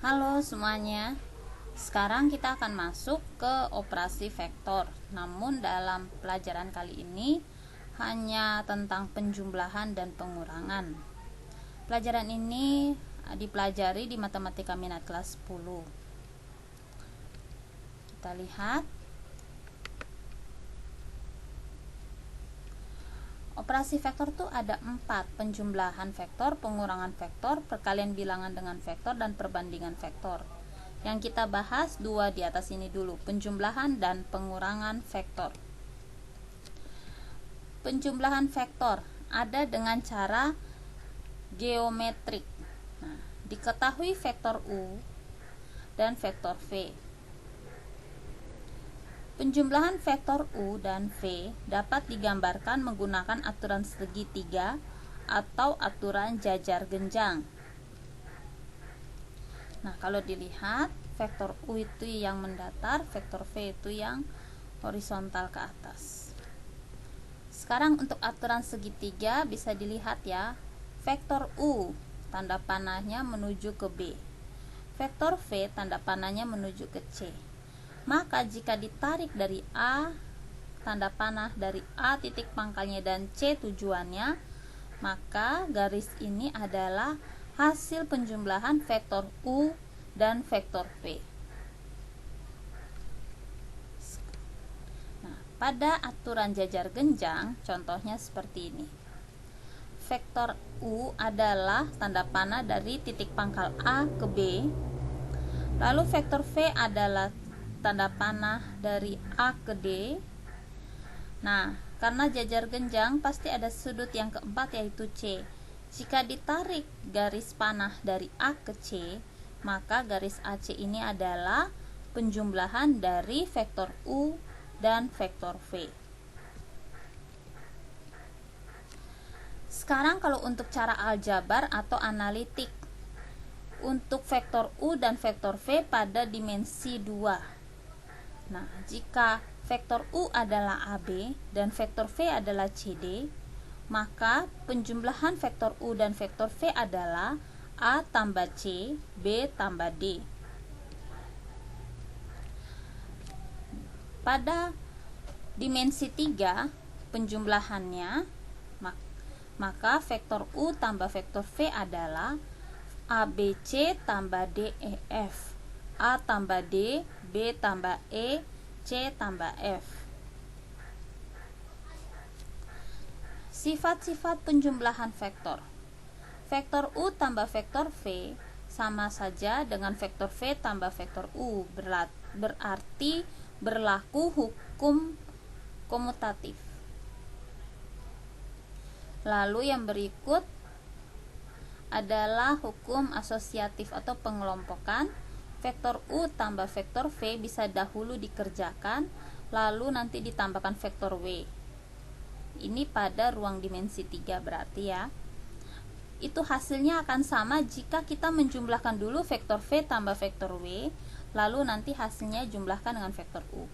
Halo semuanya. Sekarang kita akan masuk ke operasi vektor. Namun dalam pelajaran kali ini hanya tentang penjumlahan dan pengurangan. Pelajaran ini dipelajari di Matematika Minat kelas 10. Kita lihat. Operasi vektor tuh ada 4: penjumlahan vektor, pengurangan vektor, perkalian bilangan dengan vektor, dan perbandingan vektor. Yang kita bahas dua di atas ini dulu, penjumlahan dan pengurangan vektor. Penjumlahan vektor ada dengan cara geometrik. Nah, diketahui vektor U dan vektor V. Penjumlahan vektor U dan V dapat digambarkan menggunakan aturan segitiga atau aturan jajar genjang. Nah, kalau dilihat, vektor U itu yang mendatar, vektor V itu yang horizontal ke atas. Sekarang untuk aturan segitiga bisa dilihat ya. Vektor U tanda panahnya menuju ke B. Vektor V tanda panahnya menuju ke C. Maka jika ditarik dari A, tanda panah dari A titik pangkalnya dan C tujuannya, maka garis ini adalah hasil penjumlahan vektor U dan vektor V. Nah, pada aturan jajar genjang, contohnya seperti ini. Vektor U adalah tanda panah dari titik pangkal A ke B. Lalu vektor V adalah tanda panah dari A ke D. Nah, karena jajar genjang pasti ada sudut yang keempat yaitu C. Jika ditarik garis panah dari A ke C, maka garis AC ini adalah penjumlahan dari vektor U dan vektor V. Sekarang kalau untuk cara aljabar atau analitik, untuk vektor U dan vektor V pada dimensi 2. Nah, jika vektor U adalah AB dan vektor V adalah CD, maka penjumlahan vektor U dan vektor V adalah A tambah C, B tambah D. Pada dimensi 3, penjumlahannya, maka vektor U tambah vektor V adalah ABC tambah DEF, A tambah D, B tambah E, C tambah F. Sifat-sifat penjumlahan vektor. Vektor U tambah vektor V sama saja dengan vektor V tambah vektor U, berarti berlaku hukum komutatif. Lalu yang berikut adalah hukum asosiatif atau pengelompokan. Vektor U tambah vektor V bisa dahulu dikerjakan, lalu nanti ditambahkan vektor W. Ini pada ruang dimensi 3 berarti ya. Itu hasilnya akan sama jika kita menjumlahkan dulu vektor V tambah vektor W, lalu nanti hasilnya jumlahkan dengan vektor U.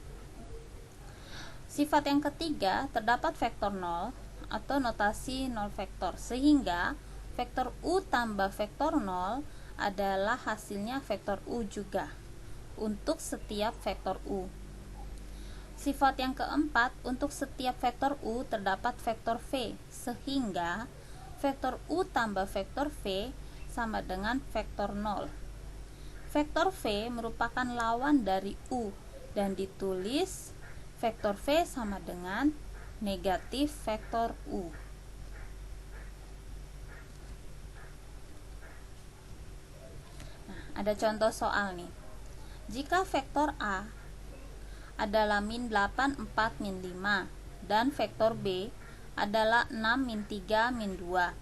Sifat yang ketiga, terdapat vektor 0 atau notasi 0 vektor, sehingga vektor U tambah vektor 0 adalah hasilnya vektor U juga untuk setiap vektor U. Sifat yang keempat, untuk setiap vektor U terdapat vektor V, sehingga vektor U tambah vektor V sama dengan vektor 0. Vektor V merupakan lawan dari U dan ditulis vektor V sama dengan negatif vektor U. Ada contoh soal nih. Jika vektor A adalah min 8, 4, min 5 dan vektor B adalah 6, min 3, min 2.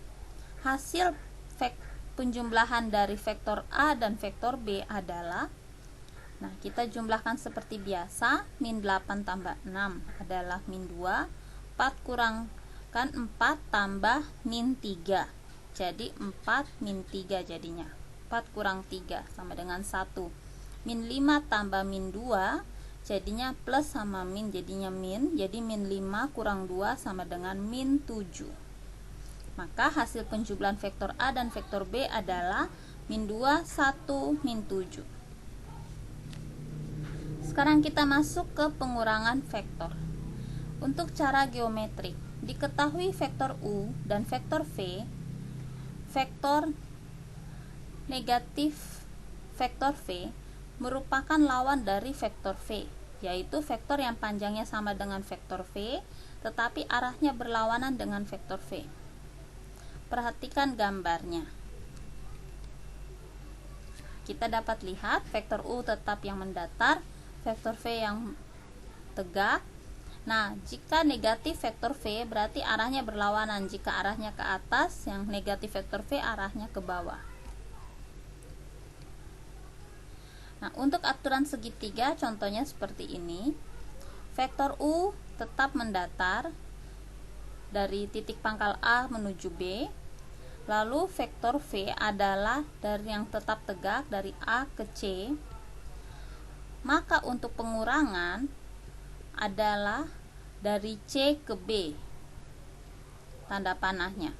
Hasil penjumlahan dari vektor A dan vektor B adalah, nah kita jumlahkan seperti biasa, min 8 tambah 6 adalah min 2, 4 kurangkan 4 tambah min 3. Jadi 4 min 3 jadinya. 4 kurang 3 sama dengan 1. Min 5 tambah min 2 jadinya plus sama min jadinya min. Jadi min 5 kurang 2 sama dengan min 7. Maka hasil penjumlahan vektor A dan vektor B adalah min 2, 1, min 7. Sekarang kita masuk ke pengurangan vektor. Untuk cara geometrik, diketahui vektor U dan vektor V, vektor negatif vektor V merupakan lawan dari vektor V, yaitu vektor yang panjangnya sama dengan vektor V, tetapi arahnya berlawanan dengan vektor V. Perhatikan gambarnya. Kita dapat lihat vektor U tetap yang mendatar, vektor V yang tegak. Nah, jika negatif vektor V berarti arahnya berlawanan. Jika arahnya ke atas, yang negatif vektor V arahnya ke bawah. Nah, untuk aturan segitiga contohnya seperti ini. Vektor U tetap mendatar dari titik pangkal A menuju B. Lalu vektor V adalah dari yang tetap tegak dari A ke C. Maka untuk pengurangan adalah dari C ke B, tanda panahnya,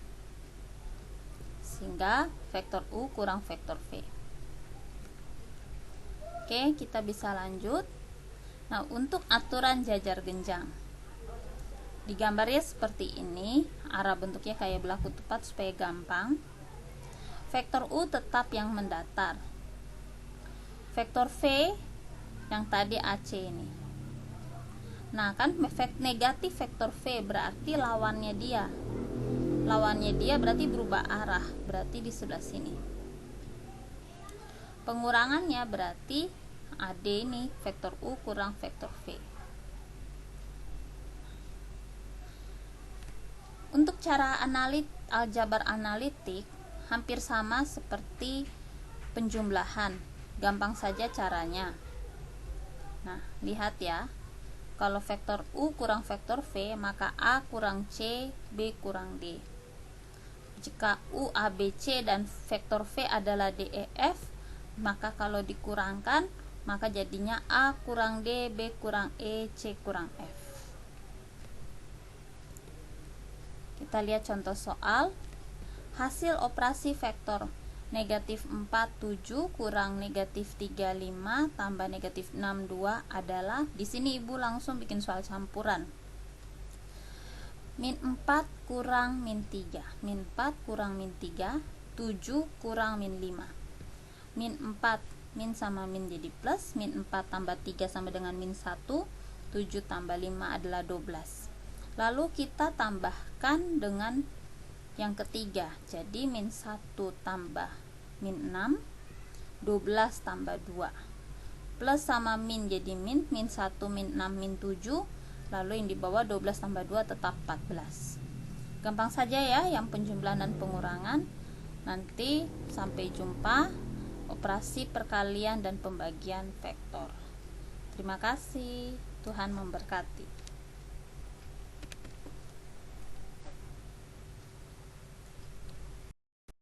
sehingga vektor U kurang vektor V. Oke, kita bisa lanjut. Nah, untuk aturan jajar genjang, digambarnya seperti ini. Arah bentuknya kayak berlaku tepat supaya gampang. Vektor U tetap yang mendatar, vektor V yang tadi AC ini. Nah, kan efek negatif vektor V berarti lawannya dia. Lawannya dia berarti berubah arah, berarti di sebelah sini. Pengurangannya berarti AD ini vektor U kurang vektor V. Untuk cara aljabar analitik hampir sama seperti penjumlahan. Gampang saja caranya. Nah, lihat ya. Kalau vektor U kurang vektor V, maka A kurang C, B kurang D. Jika U, A, B, C dan vektor V adalah D, E, F, maka kalau dikurangkan, maka jadinya A kurang D, B kurang E, C kurang F. Kita lihat contoh soal. Hasil operasi vektor negatif 4, 7 kurang negatif 3, 5 tambah negatif 6, 2 adalah, di sini ibu langsung bikin soal campuran. Min 4 kurang min 3, min 4 kurang min 3, 7 kurang min 5. Min 4, min sama min jadi plus, min 4 tambah 3 sama dengan min 1, 7 tambah 5 adalah 12. Lalu kita tambahkan dengan yang ketiga, jadi min 1 tambah min 6, 12 tambah 2, plus sama min jadi min 1, min 6, min 7, lalu yang di bawah 12 tambah 2 tetap 14. Gampang saja ya yang penjumlahan dan pengurangan. Nanti sampai jumpa operasi perkalian dan pembagian vektor. Terima kasih, Tuhan memberkati.